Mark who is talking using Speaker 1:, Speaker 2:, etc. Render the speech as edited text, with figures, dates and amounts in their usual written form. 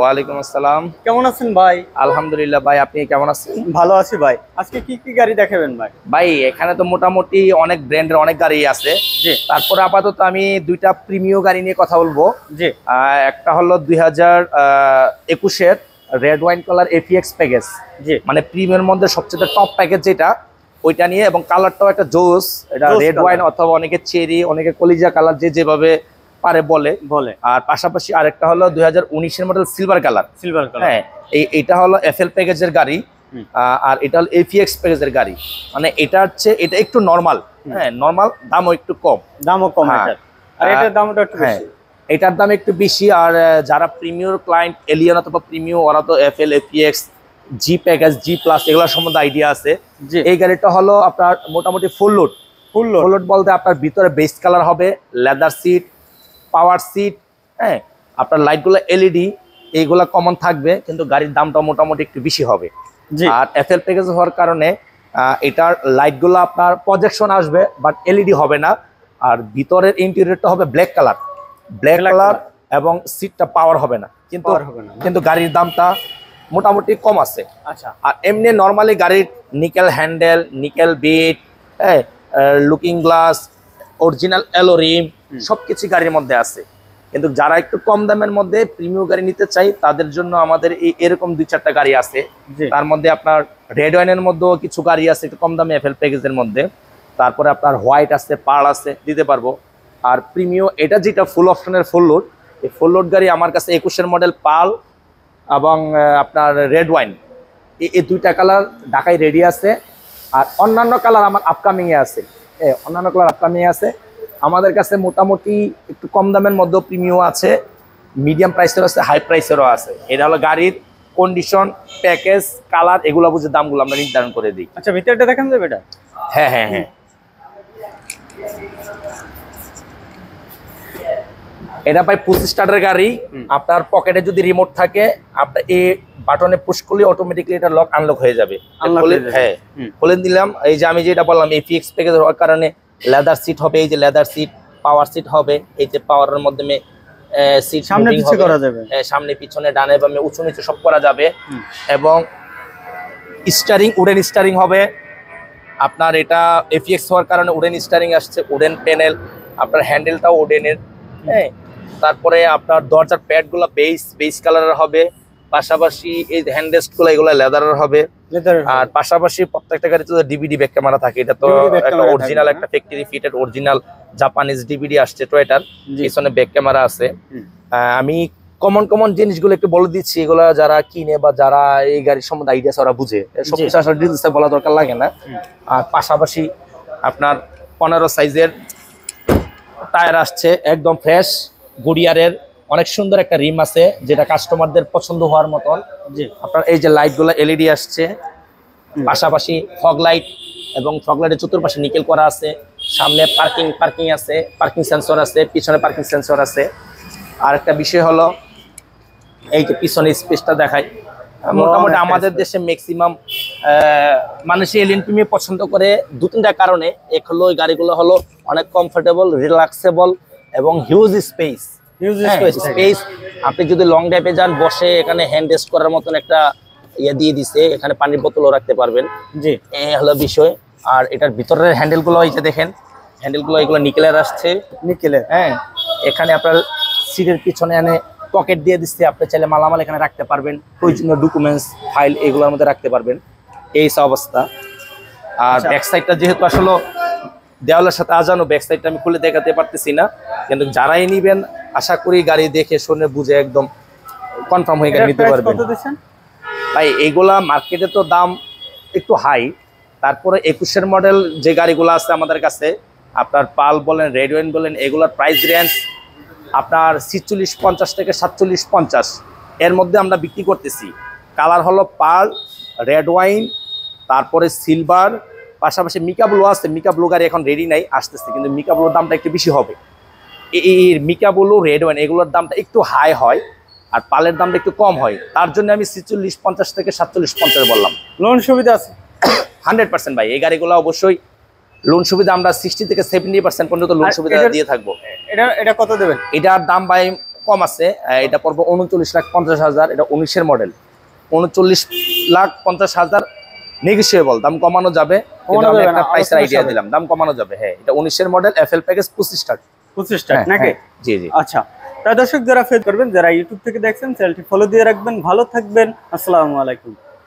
Speaker 1: ওয়ালাইকুম আসসালাম।
Speaker 2: কেমন আছেন ভাই?
Speaker 1: আলহামদুলিল্লাহ ভাই, আপনি কেমন আছেন?
Speaker 2: ভালো আছি ভাই। আজকে কি কি গাড়ি দেখাবেন ভাই?
Speaker 1: ভাই এখানে তো মোটামুটি অনেক ব্র্যান্ডের অনেক গাড়ি আছে।
Speaker 2: জি।
Speaker 1: তারপরে আপাতত আমি দুইটা প্রিমিয়াম গাড়ি নিয়ে কথা বলবো।
Speaker 2: জি।
Speaker 1: একটা হলো 2021-এর রেড ওয়াইন কালার এফিএক্স প্যাকেজ,
Speaker 2: জি।
Speaker 1: মানে প্রিমিয়ামের মধ্যে সবচেয়ে টপ প্যাকেজ যেটা, ওইটা নিয়ে, এবং কালারটাও একটা জোস। এটা রেড ওয়াইন অথবা অনেকে চেরি, অনেকে কলিজা কালার, যে যেভাবে পারে বলে। আর পাশাপাশি আরেকটা হলো 2019-এর মডেল সিলভার কালার। হ্যাঁ, এইটা হলো এফএল প্যাকেজের গাড়ি, আর এটা হলো এফিএক্স প্যাকেজের গাড়ি। মানে এটা হচ্ছে, এটা একটু নরমাল, হ্যাঁ নরমাল, দামও একটু কম।
Speaker 2: আর এটার দামটা একটু বেশি।
Speaker 1: এটার দাম একটু বেশি। আর যারা প্রিমিয়ার ক্লায়েন্ট, এলিয়ন অথবা প্রিমিয়াম, ওরা তো এফএল, এফিএক্স, জি প্যাকেজ, জি প্লাস এগুলোর সম্বন্ধে আইডিয়া আছে। এই গাড়িটা হলো আপনার মোটামুটি ফুল লোড বলতে আপনার ভিতরে বেস কালার হবে, লেদার সিট, পাওয়ার সিট, হ্যাঁ আপনার লাইটগুলো এলইডি, এইগুলা কমন থাকবে, কিন্তু গাড়ির দামটা মোটামুটি একটু বেশি হবে। আর এফএল প্যাকেজ হওয়ার কারণে এটার লাইটগুলো আপনার প্রজেকশন আসবে, বাট এলইডি হবে না। আর ভিতরের ইন্টেরিয়রটা হবে ব্ল্যাক কালার, এবং সিটটা পাওয়ার হবে না, কিন্তু গাড়ির দামটা মোটামুটি কম আছে।
Speaker 2: আচ্ছা।
Speaker 1: আর এমনি নর্মালি গাড়ির নিকেল হ্যান্ডেল, নিকেল বিট, হ্যাঁ লুকিং গ্লাস, অরিজিনাল অ্যালো রিম, সবকিছু গাড়ির মধ্যে আছে। কিন্তু যারা একটু কম দামের মধ্যে প্রিমিয়াম গাড়ি নিতে চাই, তাদের জন্য আমাদের এরকম 2-4টা গাড়ি আছে। তার মধ্যে আপনার রেড ওয়াইনের মধ্যেও কিছু গাড়ি আছে একটু কম দামে এফএল প্যাকেজের মধ্যে। তারপরে আপনার হোয়াইট আছে, পার্ল আছে, দিতে পারবো। আর প্রিমিয়াম এটা যেটা ফুল অপশনের ফুল লোড, এই ফুল লোড গাড়ি আমার কাছে 21-এর মডেল পার্ল এবং আপনার রেড ওয়াইন, এই দুইটা কালার ঢাকায় রেডি আছে। আর অন্যান্য কালার আমার আপকামিংয়ে আছে, আমাদের কাছে মোটামুটি একটু কম দামের মধ্যে প্রিমিয়াম আছে, মিডিয়াম প্রাইসেরও আছে, হাই প্রাইসেরও আছে। এটা হলো গাড়ির কন্ডিশন, প্যাকেজ, কালার, এগুলো বুঝে দামগুলো আমরা নির্ধারণ করে দিই।
Speaker 2: আচ্ছা, ভিতরটা দেখান যাবে এটা?
Speaker 1: হ্যাঁ। এটা ভাই 25 স্টার্টের গাড়ি। আপনার পকেটে যদি রিমোট থাকে, আপনার এই বাটনে পুশ করলে অটোমেটিক্যালি এটা লক আনলক হয়ে যাবে। হ্যাঁ, খুলে দিলাম। এই যে আমি যেটা বললাম, এফিএক্স প্যাকেজ হওয়ার কারণে লেদার সিট হবে, এই যে লেদার সিট, পাওয়ার সিট হবে, এই যে পাওয়ারের মাধ্যমে সিট
Speaker 2: সামনে পিছনে করা যাবে,
Speaker 1: সামনে পিছনে ডানে বামে উঁচু নিচু সব করা যাবে। এবং স্টিয়ারিং উডেন স্টিয়ারিং হবে আপনার। এটা এফিএক্স হওয়ার কারণে উডেন স্টিয়ারিং আসছে, উডেন প্যানেল, আপনার হ্যান্ডেলটাও উডেনের। হ্যাঁ, তারপরে আপনার দরজার প্যাডগুলো বেস কালারের হবে, পাশাপাশি এই হ্যান্ডরেস্টগুলো এগুলো লেদারের হবে। আর পাশাপাশি প্রত্যেকটা গাড়িতে ডিভিডি ব্যাক ক্যামেরা থাকে। এটা তো একটা অরিজিনাল, একটা factory fitted original Japanese DVD আসছে টয়োটার, পিছনে ব্যাক ক্যামেরা আছে। আমি কমন জিনিসগুলো একটু বলে দিচ্ছি, এগুলো যারা কিনে বা যারা এই গাড়ির সম্বন্ধে আইডিয়া ওরা বুঝে, সবকিছু আসলে ডিটেইলসে বলা দরকার লাগে না। আর পাশাপাশি আপনার 15 সাইজের টায়ার আসছে, একদম ফ্রেশ গুড়িয়ারের, অনেক সুন্দর একটা রিম আছে, যেটা কাস্টমারদের পছন্দ হওয়ার মতন। আপনার এই যে লাইটগুলো এলইডি আসছে, পাশাপাশি ফগ লাইট, এবং ফগ লাইটের চতুর্পাশে নিকেল করা আছে। সামনে পার্কিং আছে, পার্কিং সেন্সর আছে, পিছনে পার্কিং সেন্সর আছে। আর একটা বিষয় হলো এই যে পিছনে স্পেসটা দেখায়। মোটামুটি আমাদের দেশে ম্যাক্সিমাম মানুষই এলিয়ন প্রিমিয়াম পছন্দ করে 2-3টা কারণে। এক হলো ওই গাড়িগুলো হলো অনেক কমফোর্টেবল, রিল্যাক্সেবল, এবং হিউজ স্পেস। আপনি যদি লং ড্রাইভে যান, বসে এখানে হ্যান্ড রেস্ট করার মতন একটা ইয়ে দিয়ে দিছে, এখানে পানির বোতলও রাখতে পারবেন। এই হলো বিষয়। আর এটার ভিতরের হ্যান্ডেলগুলো এই যে দেখেন, হ্যান্ডেলগুলো এগুলো নিকেলের আসছে, হ্যাঁ। এখানে আপনার সিটের পিছনে এনে পকেট দিয়ে দিচ্ছে, আপনি চাইলে মালামাল এখানে রাখতে পারবেন, প্রয়োজনীয় ডকুমেন্টস, ফাইল এগুলোর মধ্যে রাখতে পারবেন। এই অবস্থা। আর ব্যাক সাইডটা যেহেতু আসলে দেওয়ালের সাথে আজানো, ব্যাক সাইডটা আমি খুলে দেখাতে পারতেছি না, কিন্তু যারাই নিবেন আশা করি গাড়ি দেখে শুনে বুঝে একদম কনফার্ম হয়ে গাড়ি নিতে পারবেন। ভাই এইগুলা মার্কেটে তো দাম একটু হাই। তারপরে 21-এর মডেল যে গাড়িগুলো আছে আমাদের কাছে, আপনার পাল বলেন, রেড ওয়াইন বলেন, এগুলোর প্রাইস রেঞ্জ আপনার 46-50 থেকে 47-50 এর মধ্যে আমরা বিক্রি করতেছি। কালার হলো পার্ল, রেড ওয়াইন, তারপরে সিলভার, পাশাপাশি মিকা ব্লু আছে। মিকা ব্লু গাড়ি এখন রেডি নাই, আসতেছে, কিন্তু মিকা ব্লুর দামটা একটু বেশি হবে। এই মিকা ব্লু, রেড ওয়াইন এগুলোর দামটা একটু হাই হয়, আর পালের দামটা একটু কম হয়। তার জন্য আমি 46-50 থেকে 47-50 বললাম।
Speaker 2: লোন সুবিধা আছে
Speaker 1: 100% ভাই। এই গাড়িগুলো অবশ্যই লোন সুবিধা আমরা 60 থেকে 70% পর্যন্ত লোন সুবিধা দিয়ে থাকবো।
Speaker 2: এটা কত দেবেন?
Speaker 1: এটার দাম ভাই কম আছে, এটা পড়বো 39,50,000, এটা 19-এর মডেল। 39,50,000 নেগোশিয়েবল, দাম কমানো যাবে, কিন্তু আমি একটা প্রাইসের আইডিয়া দিলাম, দাম কমানো যাবে। হ্যাঁ, এটা 19-এর মডেল, এফএল প্যাকেজ 25 টাকা।
Speaker 2: 25 টাকা নাকি?
Speaker 1: জি জি।
Speaker 2: আচ্ছা, তাই দর্শক যারা ফেস করবেন, যারা ইউটিউব থেকে দেখছেন, চ্যানেলটি ফলো দিয়ে রাখবেন। ভালো থাকবেন, আসসালামু আলাইকুম।